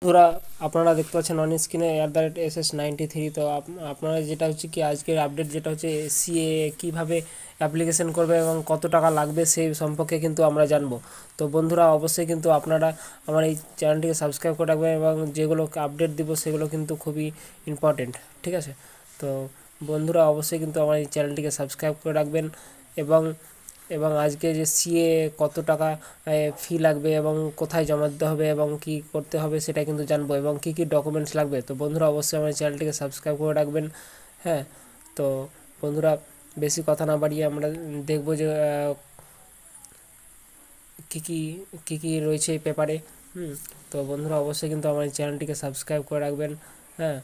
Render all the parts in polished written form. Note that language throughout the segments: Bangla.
বন্ধুরা, আপনারা দেখতে পাচ্ছেন অন স্ক্রিনে @SS93। তো আপনারা যেটা হচ্ছে কি আজকের আপডেট যেটা হচ্ছে সিএ কিভাবে অ্যাপ্লিকেশন করবে এবং কত টাকা লাগবে সেই সম্পর্কে কিন্তু আমরা জানবো। তো বন্ধুরা, অবশ্যই কিন্তু আপনারা আমার এই চ্যানেলটিকে সাবস্ক্রাইব করে রাখবেন এবং যেগুলো আপডেট দিব সেগুলো কিন্তু খুবই ইম্পর্টেন্ট, ঠিক আছে? তো বন্ধুরা, অবশ্যই কিন্তু আমার এই চ্যানেলটিকে সাবস্ক্রাইব করে রাখবেন এবং এবং আজকে যে সিএ কত টাকা ফি লাগবে এবং কোথায় জমা দিতে হবে এবং কি করতে হবে সেটা কিন্তু জানবো এবং কি কি ডকুমেন্টস লাগবে। তো বন্ধুরা, অবশ্যই আমার চ্যানেলটিকে সাবস্ক্রাইব করে রাখবেন। হ্যাঁ, তো বন্ধুরা, বেশি কথা না বাড়িয়ে আমরা দেখবো যে কী কী কী কী রয়েছে এই পেপারে। তো বন্ধুরা, অবশ্যই কিন্তু আমার চ্যানেলটিকে সাবস্ক্রাইব করে রাখবেন। হ্যাঁ,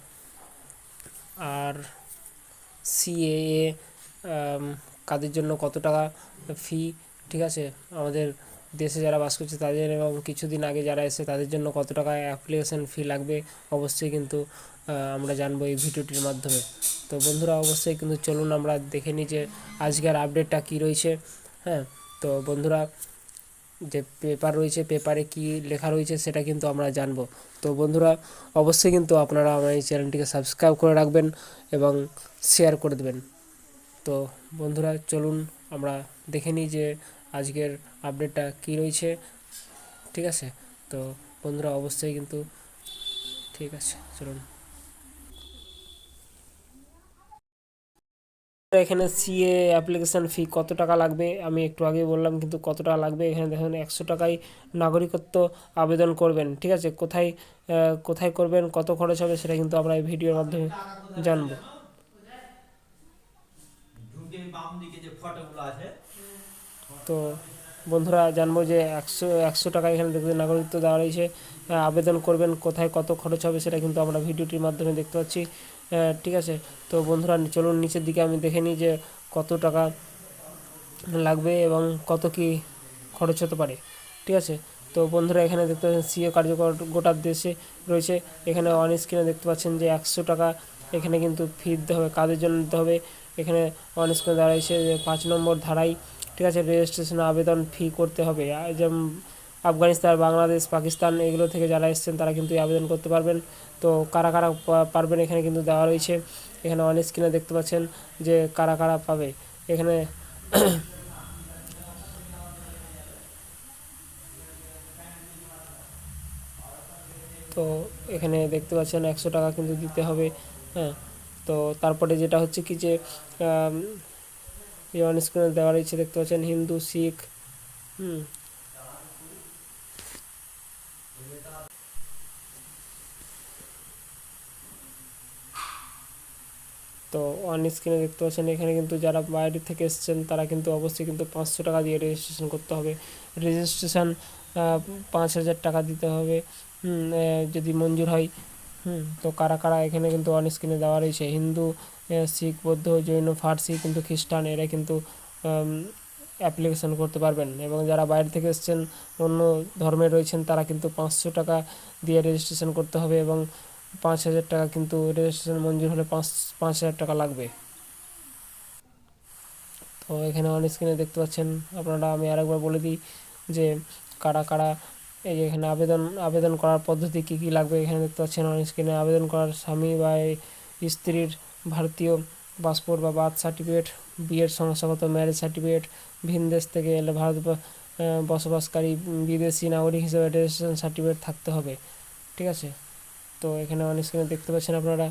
আর সিএএ কাদের জন্য কত টাকা ফি, ঠিক আছে, আমাদের দেশে যারা বাস করছে তাদের এবং কিছুদিন আগে যারা এসে তাদের জন্য কত টাকা অ্যাপ্লিকেশন ফি লাগবে অবশ্যই কিন্তু আমরা জানবো এই ভিডিওটির মাধ্যমে। তো বন্ধুরা, অবশ্যই কিন্তু চলুন আমরা দেখে নিই যে আজকের আপডেটটা কী রয়েছে। হ্যাঁ, তো বন্ধুরা, যে পেপার রয়েছে পেপারে কি লেখা রয়েছে সেটা কিন্তু আমরা জানবো। তো বন্ধুরা, অবশ্যই কিন্তু আপনারা আমার এই চ্যানেলটিকে সাবস্ক্রাইব করে রাখবেন এবং শেয়ার করে দেবেন। তো বন্ধুরা, চলুন আমরা দেখে নিই যে আজকের আপডেটটা কী রয়েছে, ঠিক আছে? তো বন্ধুরা, অবশ্যই কিন্তু ঠিক আছে, চলুন। এখানে সিএ অ্যাপ্লিকেশান ফি কত টাকা লাগবে আমি একটু আগে বললাম, কিন্তু কত টাকা লাগবে এখানে দেখুন 100 টাকায় নাগরিকত্ব আবেদন করবেন, ঠিক আছে? কোথায় কোথায় করবেন, কত খরচ হবে সেটা কিন্তু আমরা এই ভিডিওর মাধ্যমে জানবো। তো বন্ধুরা, জানবো যে একশো একশো টাকা এখানে দেখতে নাগরিকত্ব দেওয়া রয়েছে। আবেদন করবেন কোথায়, কত খরচ হবে সেটা কিন্তু আমরা ভিডিওটির মাধ্যমে দেখতে পাচ্ছি, ঠিক আছে? তো বন্ধুরা, চলুন নিচের দিকে আমি দেখে নিই যে কত টাকা লাগবে এবং কত কি খরচ হতে পারে, ঠিক আছে? তো বন্ধুরা, এখানে দেখতে পাচ্ছেন সিএ কার্যকর গোটা দেশে রয়েছে। এখানে অন স্ক্রিনে দেখতে পাচ্ছেন যে 100 টাকা এখানে কিন্তু ফি দিতে হবে। কাদের জন্য দিতে হবে এখানে অন স্ক্রিনে দাঁড়াইছে যে 5 নম্বর ধারায়, ঠিক আছে, রেজিস্ট্রেশন আবেদন ফি করতে হবে। যেমন আফগানিস্তান, বাংলাদেশ, পাকিস্তান এগুলো থেকে যারা এসেছেন তারা কিন্তু আবেদন করতে পারবেন। তো কারা কারা পারবেন এখানে কিন্তু দেওয়া রয়েছে। এখানে অন স্ক্রিনে দেখতে পাচ্ছেন যে কারা কারা পাবে এখানে। তো এখানে দেখতে পাচ্ছেন 100 টাকা কিন্তু দিতে হবে। হ্যাঁ, তো তারপরে যেটা হচ্ছে কি যে এই অন স্ক্রিনে দেওয়া রয়েছে দেখতে পাচ্ছেন হিন্দু, শিখ। হুম তো অন স্ক্রিনে দেখতে পাচ্ছেন এখানে কিন্তু যারা বাইরে থেকে এসেছেন তারা কিন্তু অবশ্যই কিন্তু 500 টাকা দিয়ে রেজিস্ট্রেশন করতে হবে। রেজিস্ট্রেশন 5,000 টাকা দিতে হবে যদি মঞ্জুর হয়। তো কারা কারা এখানে কিন্তু অন স্ক্রিনে দেওয়া রয়েছে হিন্দু, শিখ, বৌদ্ধ, জৈন, ফার্সি কিন্তু খ্রিস্টান এরা কিন্তু অ্যাপ্লিকেশন করতে পারবেন এবং যারা বাইরে থেকে এসেছেন অন্য ধর্মে রয়েছেন তারা কিন্তু 500 টাকা দিয়ে রেজিস্ট্রেশন করতে হবে এবং 5,000 টাকা কিন্তু রেজিস্ট্রেশন মঞ্জুর হলে 5,000 টাকা লাগবে। তো এখানে অন স্ক্রিনে দেখতে পাচ্ছেন আপনারা, আমি আরেকবার বলে দিই যে কারা কারা এই যে এখানে আবেদন আবেদন করার পদ্ধতি কী কী লাগবে। এখানে দেখতে পাচ্ছেন অন স্ক্রিনে আবেদন করার স্বামী বা স্ত্রীর ভারতীয় পাসপোর্ট বা বার্থ সার্টিফিকেট, বিয়ের শংসাগত ম্যারেজ সার্টিফিকেট, ভিন দেশ থেকে এলে ভারত বসবাসকারী বিদেশি নাগরিক হিসেবে রেজিস্ট্রেশন সার্টিফিকেট থাকতে হবে, ঠিক আছে? তো এখানে অন স্ক্রিনে দেখতে পাচ্ছেন আপনারা।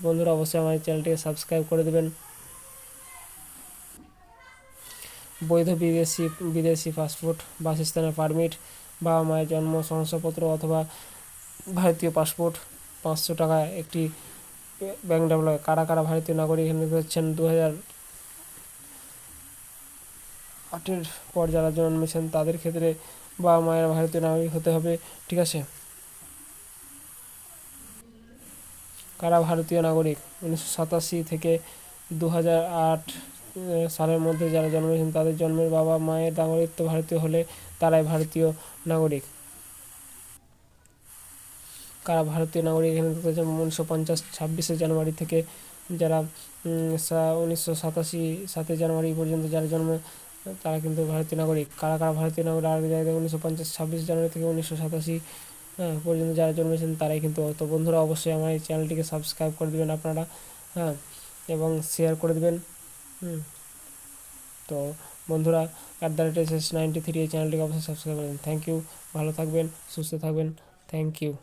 বন্ধুরা, অবশ্যই আমার চ্যানেলটিকে সাবস্ক্রাইব করে দেবেন। বৈধ বিদেশি বিদেশি পাসপোর্ট, বাসস্থানের পারমিট, বাবা মায়ের জন্ম শংসাপত্র অথবা ভারতীয় পাসপোর্ট, 500 টাকা একটি ব্যাংক ডেভেলপ। কারা কারা ভারতীয় নাগরিক এখানে হচ্ছেন 2008-এর পর যারা জন্মেছেন তাদের ক্ষেত্রে বাবা মায়ের ভারতীয় নাগরিক হতে হবে, ঠিক আছে? কারা ভারতীয় নাগরিক 1987 থেকে 2008 সালের মধ্যে যারা জন্মেছেন তাদের জন্মের বাবা মায়ের নাগরিকত্ব ভারতীয় হলে তারাই ভারতীয় নাগরিক। কারা ভারতীয় নাগরিক এখানে 1950 26শে জানুয়ারি থেকে যারা 1987 7 জানুয়ারি পর্যন্ত যারা জন্ম তারা কিন্তু ভারতীয় নাগরিক। কারা কারা ভারতীয় নাগরিক আর জায়গায় 1950 26 জানুয়ারি থেকে 1987 হ্যাঁ পর্যন্ত যারা জন্মেছেন তারাই কিন্তু। তো বন্ধুরা অবশ্যই আমার এই চ্যানেলটিকে সাবস্ক্রাইব করে দেবেন আপনারা, হ্যাঁ, এবং শেয়ার করে দেবেন। তো বন্ধুরা @SS93 এই চ্যানেলটিকে অবশ্যই সাবস্ক্রাইব করে দেবেন। থ্যাংক ইউ, ভালো থাকবেন, সুস্থ থাকবেন, থ্যাংক ইউ।